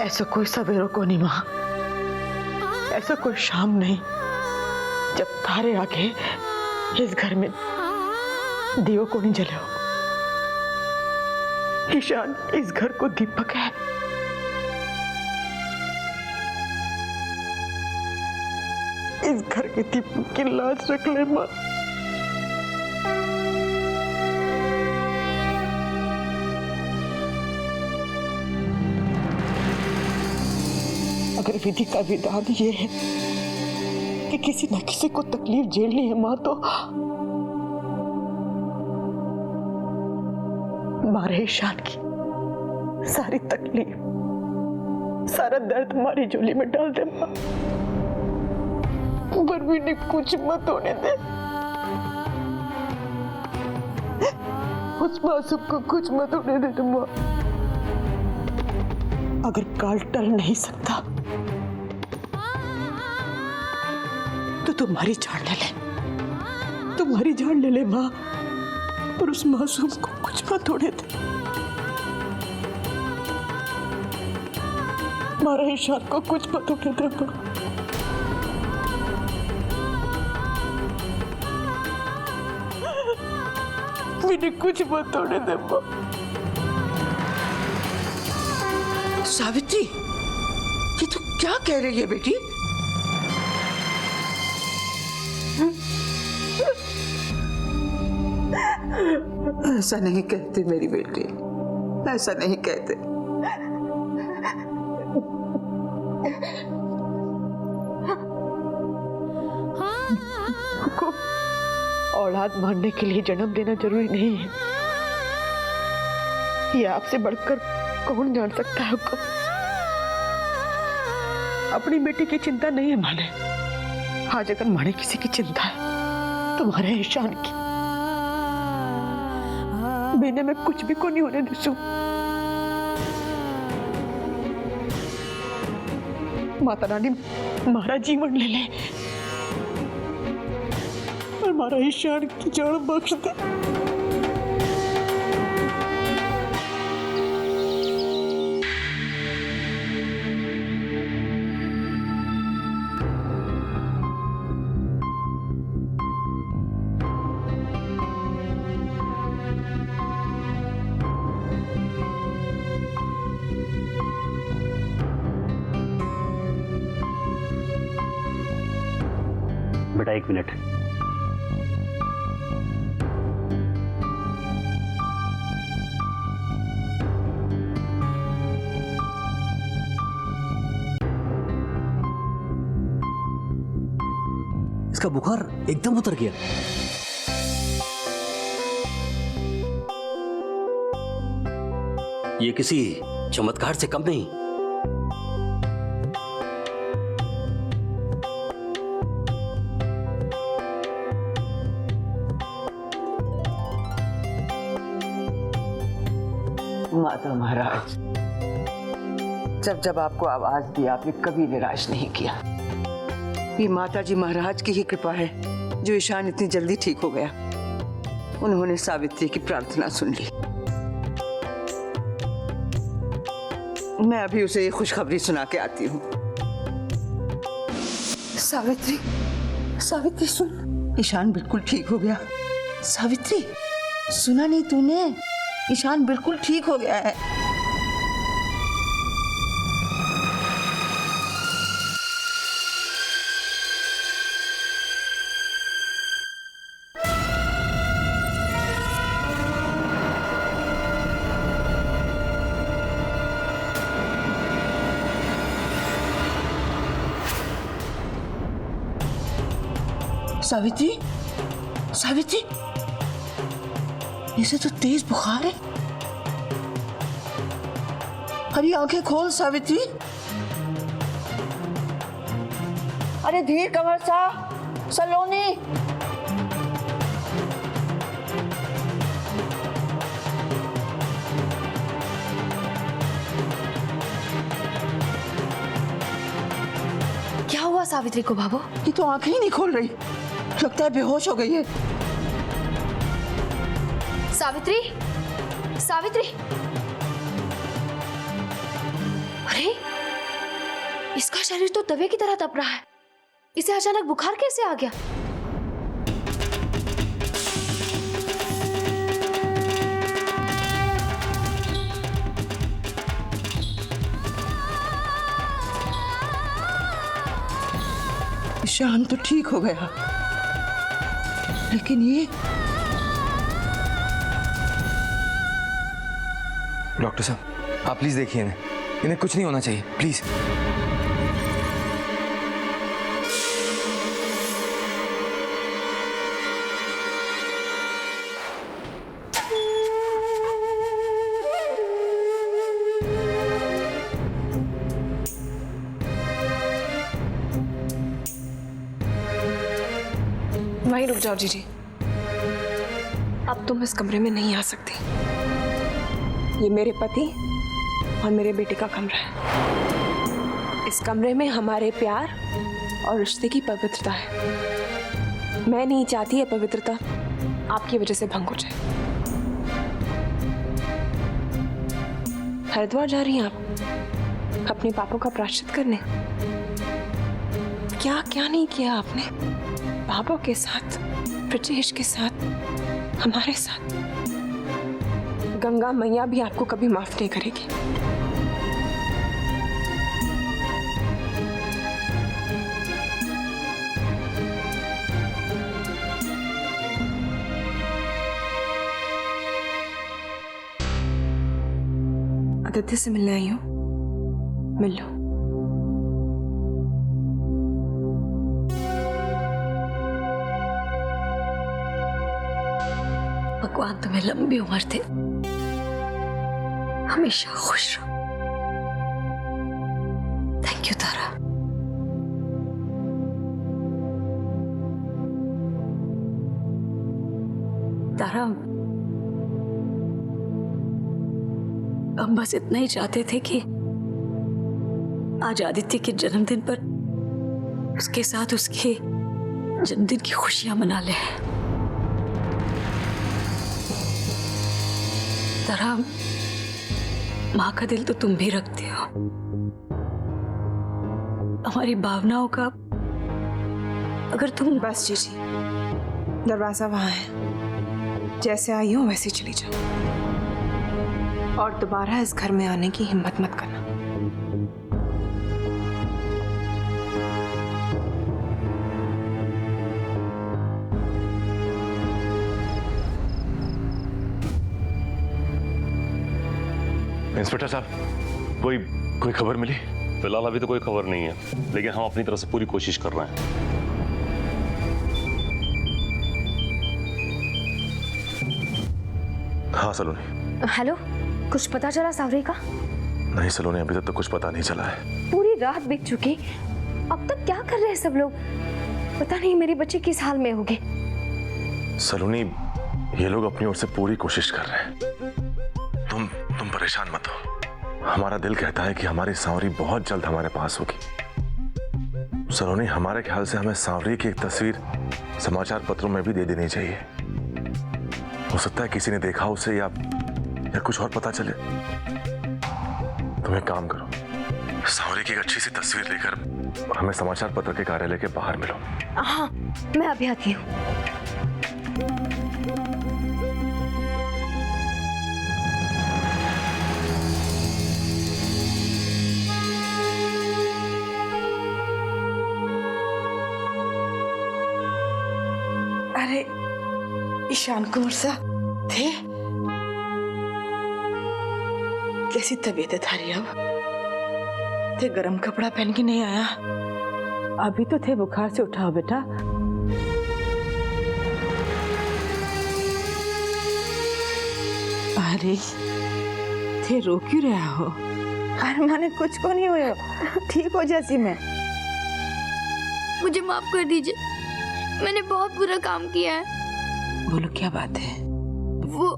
ऐसा कोई सवेरों को नहीं माँ, ऐसा कोई शाम नहीं जब तारे आके इस घर में दियो को नहीं जले हो। ईशान इस घर को दीपक है। इस घर के दीपक की लाज रख ले माँ। अगर विधि का विधान ये है कि किसी न किसी को तकलीफ झेलनी है माँ, तो हमारे ईशान की सारी तकलीफ, सारा दर्द हमारी झोली में डाल दे माँ। पर भी ने कुछ मत होने दे, उस मासूम को कुछ मत होने दे माँ। अगर काल टल नहीं सकता तो तुम्हारी जान ले ले, तुम्हारी जान ले ले माँ, और उस मासूम को कुछ मत होने दे। हमारा ईशान को कुछ मत होने दे माँ। मैंने कुछ मत होने दे माँ। सावित्री, ये तो क्या कह रही है बेटी? ऐसा नहीं कहते मेरी बेटी, ऐसा नहीं कहते। को औलाद मारने के लिए जन्म देना जरूरी नहीं है, ये आपसे बढ़कर कौन जान सकता है हुक्म। अपनी बेटी की चिंता नहीं है माने, आज अगर माने किसी की चिंता है तुम्हारे ईशान की। मैंने में कुछ भी को नहीं होने दूसू। माता रानी हमारा जीवन ले ले और हमारा ईशान की जान बख्श दे। बेटा 1 मिनट। इसका बुखार एकदम उतर गया। ये किसी चमत्कार से कम नहीं। माता महाराज, जब जब आपको आवाज दी आपने कभी निराश नहीं किया। ये माता जी महाराज की ही कृपा है जो ईशान इतनी जल्दी ठीक हो गया। उन्होंने सावित्री की प्रार्थना सुन ली। मैं अभी उसे ये खुशखबरी सुना के आती हूँ। सावित्री, सावित्री सुन, ईशान बिल्कुल ठीक हो गया। सावित्री, सुना नहीं तूने? ईशान बिल्कुल ठीक हो गया है। सावित्री, सावित्री, इसे तो तेज बुखार है। अरे आंखें खोल सावित्री। अरे धीर कंवर सा, सलोनी। क्या हुआ सावित्री को बाबू? ये तो आंखें ही नहीं खोल रही, लगता है बेहोश हो गई है। सावित्री, सावित्री, अरे इसका शरीर तो तवे की तरह तप रहा है, इसे अचानक बुखार कैसे आ गया? ईशान तो ठीक हो गया, लेकिन ये डॉक्टर साहब, आप प्लीज देखिए इन्हें कुछ नहीं होना चाहिए, प्लीज। वहीं रुक जाओ जीजी, अब तुम इस कमरे में नहीं आ सकती। ये मेरे पति और मेरे बेटे का कमरा है। इस कमरे में हमारे प्यार और रिश्ते की पवित्रता है। मैं नहीं चाहती ये पवित्रता आपकी वजह से भंग हो जाए। हरिद्वार जा रही हैं आप अपने पापों का प्रायश्चित करने? क्या क्या नहीं किया आपने बाबा के साथ, ब्रजेश के साथ, हमारे साथ। गंगा मैया भी आपको कभी माफ नहीं करेगी। आदित्य से मिलने आई हूँ, मिल लो। भगवान तुम्हें लंबी उम्र दे, हमेशा खुश रहो। थैंक यू तारा। तारा, हम बस इतना ही चाहते थे कि आज आदित्य के जन्मदिन पर उसके साथ उसके जन्मदिन की खुशियां मना ले। तारा, माँ का दिल तो तुम भी रखते हो, हमारी भावनाओं का अगर तुम। बस जीजी, दरवाजा वहां है, जैसे आई हो वैसे चली जाओ और दोबारा इस घर में आने की हिम्मत मत करना। इंस्पेक्टर साहब, कोई खबर मिली? फिलहाल अभी तो कोई खबर नहीं है, लेकिन हम अपनी तरफ से पूरी कोशिश कर रहे हैं। हाँ सलोनी। हेलो, कुछ पता चला सावरी का? नहीं सलोनी, अभी तक तो कुछ पता नहीं चला है। पूरी रात बीत चुकी, अब तक क्या कर रहे हैं सब लोग? पता नहीं मेरे बच्चे किस हाल में होंगे। सलोनी, ये लोग अपनी ओर से पूरी कोशिश कर रहे हैं। तुम परेशान मत हो। हमारा दिल कहता है कि हमारी सांवरी बहुत जल्द हमारे पास होगी। सलोनी, हमारे ख्याल से हमें सांवरी की एक तस्वीर समाचार पत्रों में भी दे देनी चाहिए। हो सकता है किसी ने देखा उसे या कुछ और पता चले। तुम एक काम करो, सांवरी की एक अच्छी सी तस्वीर लेकर हमें समाचार पत्र के कार्यालय के बाहर मिलो। हाँ, मैं अभी आती हूँ। अरे ईशान कुमार साहब थे? कैसी तबीयत है थारी अब? थे गरम कपड़ा पहन के नहीं आया? अभी तो थे बुखार से उठा हो बेटा। अरे थे रो क्यों रहा हो? अरे माने कुछ को नहीं हुआ, ठीक हो जैसी मैं। मुझे माफ कर दीजिए, मैंने बहुत बुरा काम किया है। बोलो क्या बात है? वो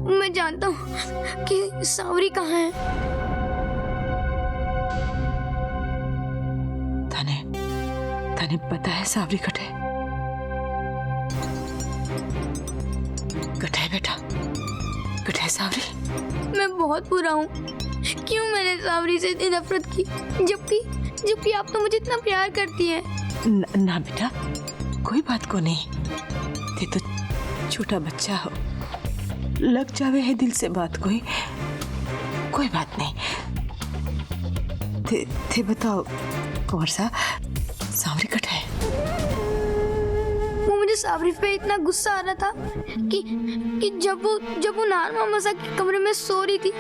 मैं जानता हूँ कि सावरी कहाँ है। तने पता है सावरी कटे? कटे बेटा, कटे सावरी? मैं बहुत बुरा हूँ। क्यों मैंने सावरी से इतनी नफरत की, जबकि जबकि आप तो मुझे इतना प्यार करती हैं। ना बेटा, कोई बात को नहीं। ते तो छोटा बच्चा हो, लग जावे है दिल से बात कोई बात नहीं। थे बताओ कुंवर सा, सांवरी कट है? वो मुझे सावरी पे इतना गुस्सा आ रहा था कि जब वो नार मामा के कमरे में सो रही थी,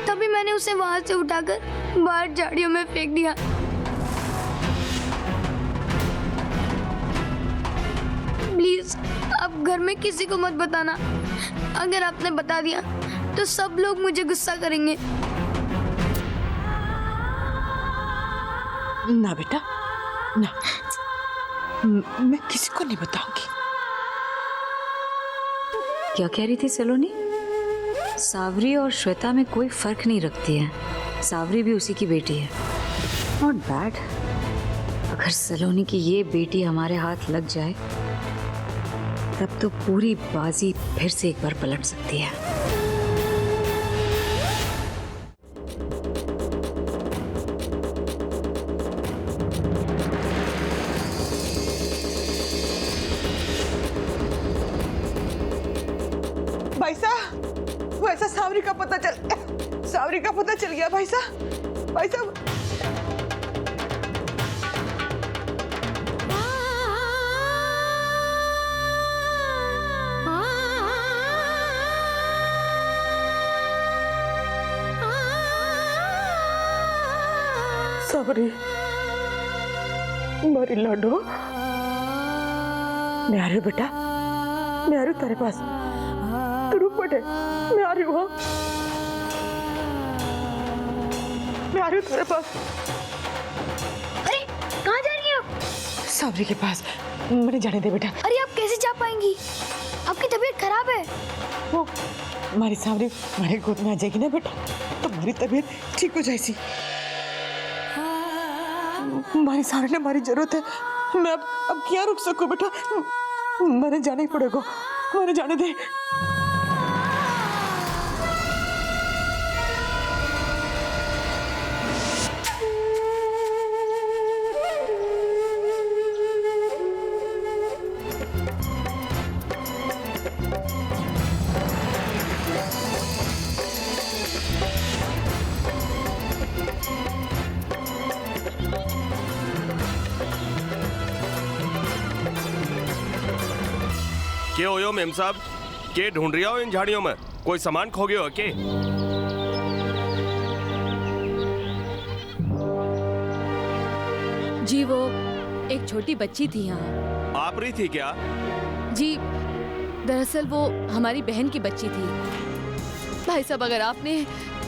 तभी मैंने उसे वहां से उठाकर बाहर झाड़ियों में फेंक दिया। प्लीज आप घर में किसी को मत बताना। अगर आपने बता दिया तो सब लोग मुझे गुस्सा करेंगे। ना बेटा ना, मैं किसी को नहीं बताऊंगी। क्या कह रही थी सलोनी? सावरी और श्वेता में कोई फर्क नहीं रखती है, सावरी भी उसी की बेटी है। Not bad. अगर सलोनी की ये बेटी हमारे हाथ लग जाए तब तो पूरी बाजी फिर से एक बार पलट सकती है। भाई साहब, वो ऐसा सावरी का पता चल गया भाई साहब। सावरी, मारी लाडो, मैं आ रही हूँ बेटा, मैं आ रही हूँ तेरे पास। तू रुक बेटे, मैं आ रही हूँ। मैं आ रही हूँ तेरे पास। अरे कहाँ जा रही हैं आप? सावरी के पास। मुझे जाने दे बेटा। अरे आप कैसे जा पाएंगी? आपकी तबीयत खराब है। वो हमारी सावरी हमारे गोद में आ जाएगी ना बेटा, तो हमारी तबीयत ठीक हो जाएगी। हमारी सावरी ने हमारी जरूरत है। मैं अब क्या रुक सकूं बेटा? मैंने जाना ही पड़ेगा। मैंने जाने दे। के हो मेम साहब? के ढूंढ रही हो इन झाड़ियों में? कोई सामान खो गया हो के? जी वो एक छोटी बच्ची थी यहाँ। आप रही थी क्या? जी दरअसल वो हमारी बहन की बच्ची थी। भाई साहब, अगर आपने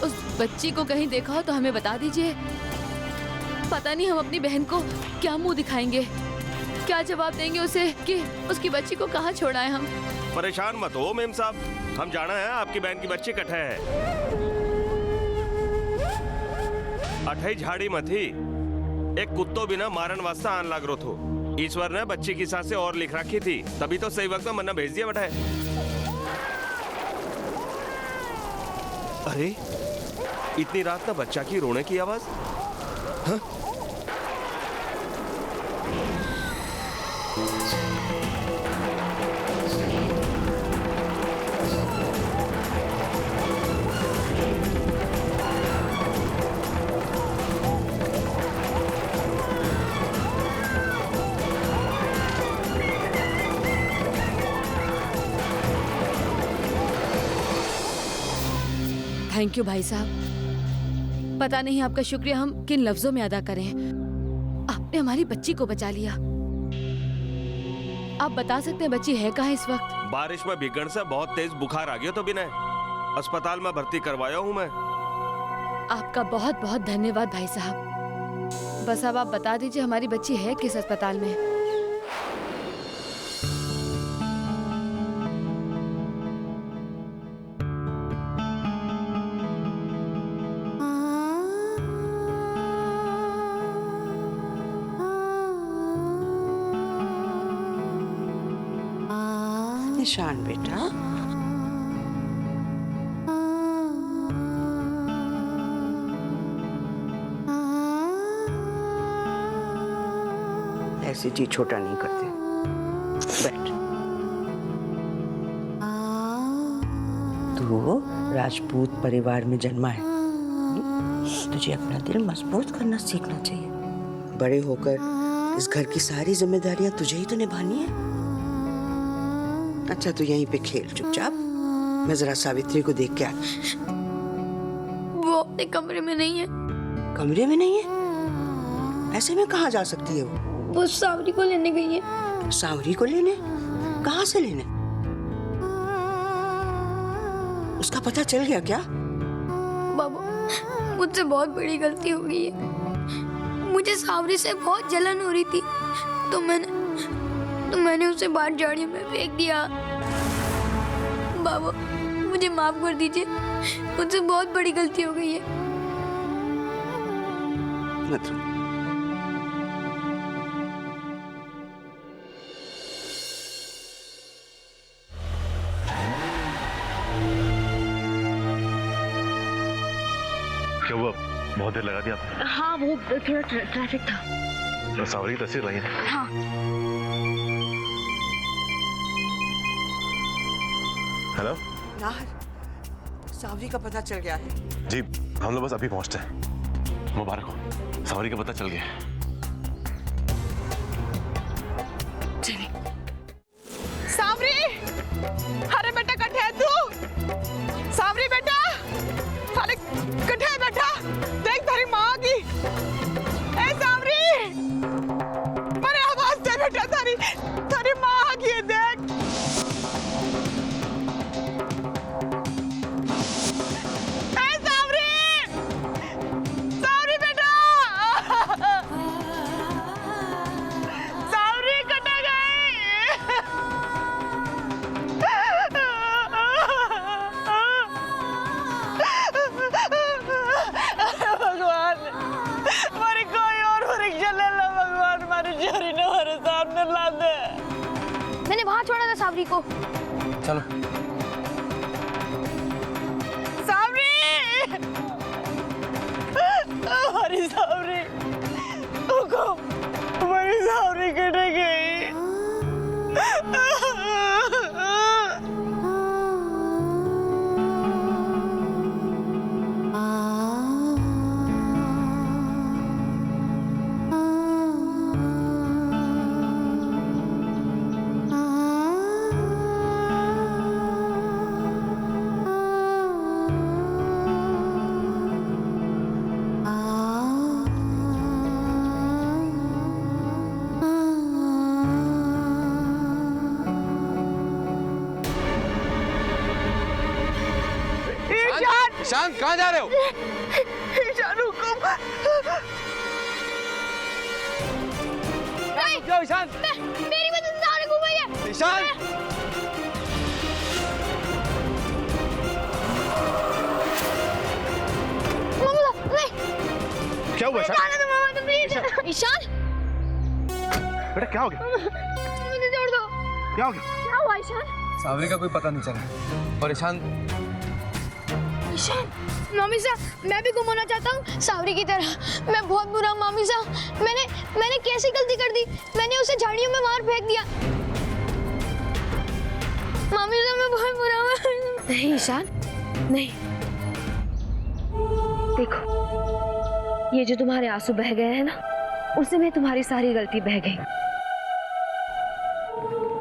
उस बच्ची को कहीं देखा हो तो हमें बता दीजिए। पता नहीं हम अपनी बहन को क्या मुंह दिखाएंगे, क्या जवाब देंगे उसे कि उसकी बच्ची को कहाँ छोड़ा है हम। परेशान मत हो मेम साहब, हम जाना है आपकी बहन की बच्ची कटे है। अठई झाड़ी में थी, एक कुत्तो बिना मारन वास्ता आन लाग रो थो। ईश्वर ने बच्ची की सांसें और लिख रखी थी, तभी तो सही वक्त में मन्ना भेज दिया बटा है। अरे इतनी रात ना बच्चा की रोने की आवाज। हाँ? थैंक यू भाई साहब। पता नहीं आपका शुक्रिया हम किन लफ्जों में अदा करें। आपने हमारी बच्ची को बचा लिया। आप बता सकते हैं बच्ची है कहाँ इस वक्त? बारिश में भीगण से बहुत तेज बुखार आ गया तो बिना अस्पताल में भर्ती करवाया हूँ मैं। आपका बहुत बहुत धन्यवाद भाई साहब। बस अब आप बता दीजिए हमारी बच्ची है किस अस्पताल में? निशान बेटा, से जी छोटा नहीं करते। बैठ। तू राजपूत परिवार में जन्मा है, तुझे अपना दिल मजबूत करना सीखना चाहिए। बड़े होकर इस घर की सारी जिम्मेदारियां तुझे ही तो निभानी है। अच्छा, तू यहीं पे खेल चुपचाप, मैं जरा सावित्री को देख के आती। वो अपने कमरे में नहीं है। कमरे में नहीं है? ऐसे में कहाँ जा सकती है वो सावरी को लेने गई है। सावरी को लेने? कहाँ से लेने? उसका पता चल गया क्या? बाबू, मुझसे बहुत बड़ी गलती हो गई है। मुझे सावरी से बहुत जलन हो रही थी, तो मैंने उसे बाहर झाड़ियों में फेंक दिया। बाबू, मुझे माफ कर दीजिए, मुझसे बहुत बड़ी गलती हो गई है। मतलब क्या हुआ? बहुत देर लगा दिया आपने? हाँ, वो थोड़ा ट्रैफिक था। सावरी की तस्वीर लाई है? हाँ। हेलो नाहर, सावरी का पता चल गया है। जी, हम लोग बस अभी पहुंचते हैं। मुबारक हो, सावरी का पता चल गया है। सावरी, अरे बेटा कट्ठे है तू? सावरी बेटा, अरे कट्ठे है बेटा? देख तेरी माँ आ गई। ए सावरी, अरे आवाज दे बेटा, तेरी माँ आ गई है, देख। ए सावरी, सावरी बेटा, सावरी कटे गई। भगवान, मारी कोई और परीक्षा ले लो भगवान, मारी चोरी ने हमारे सामने ला दे। मैंने वहां छोड़ा था सावरी को। चलो। सावरी, हमारी सावरी, हमारी सावरी कट गई। ईशान, कहाँ जा रहे हो? ईशान हुकुम। क्यों ईशान? मेरी वजह से सावरी घूम गई है। ईशान! क्या हुआ ईशान? ईशान, बेटा क्या हो गया? मुझे छोड़ दो। क्या हो गया? क्या हुआ ईशान? सावरी का कोई पता नहीं चला। और ईशान मामी साहब, मैं भी गुम होना चाहता हूँ सावरी की तरह। मैं बहुत बुरा हूँ मामी साहब। मैंने कैसी गलती कर दी? मैंने उसे झाड़ियों में मार फेंक दिया। मामी साहब, मैं बहुत बुरा हूँ। नहीं ईशान, नहीं। देखो, ये जो तुम्हारे आंसू बह गए हैं ना, उससे में तुम्हारी सारी गलती बह गई।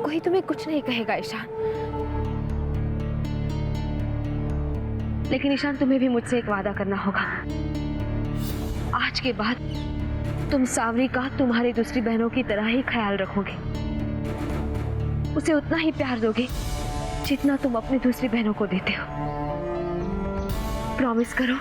कोई तुम्हें कुछ नहीं कहेगा ईशान, लेकिन ईशान तुम्हें भी मुझसे एक वादा करना होगा। आज के बाद तुम सावरी का तुम्हारी दूसरी बहनों की तरह ही ख्याल रखोगे, उसे उतना ही प्यार दोगे जितना तुम अपनी दूसरी बहनों को देते हो। प्रॉमिस करो।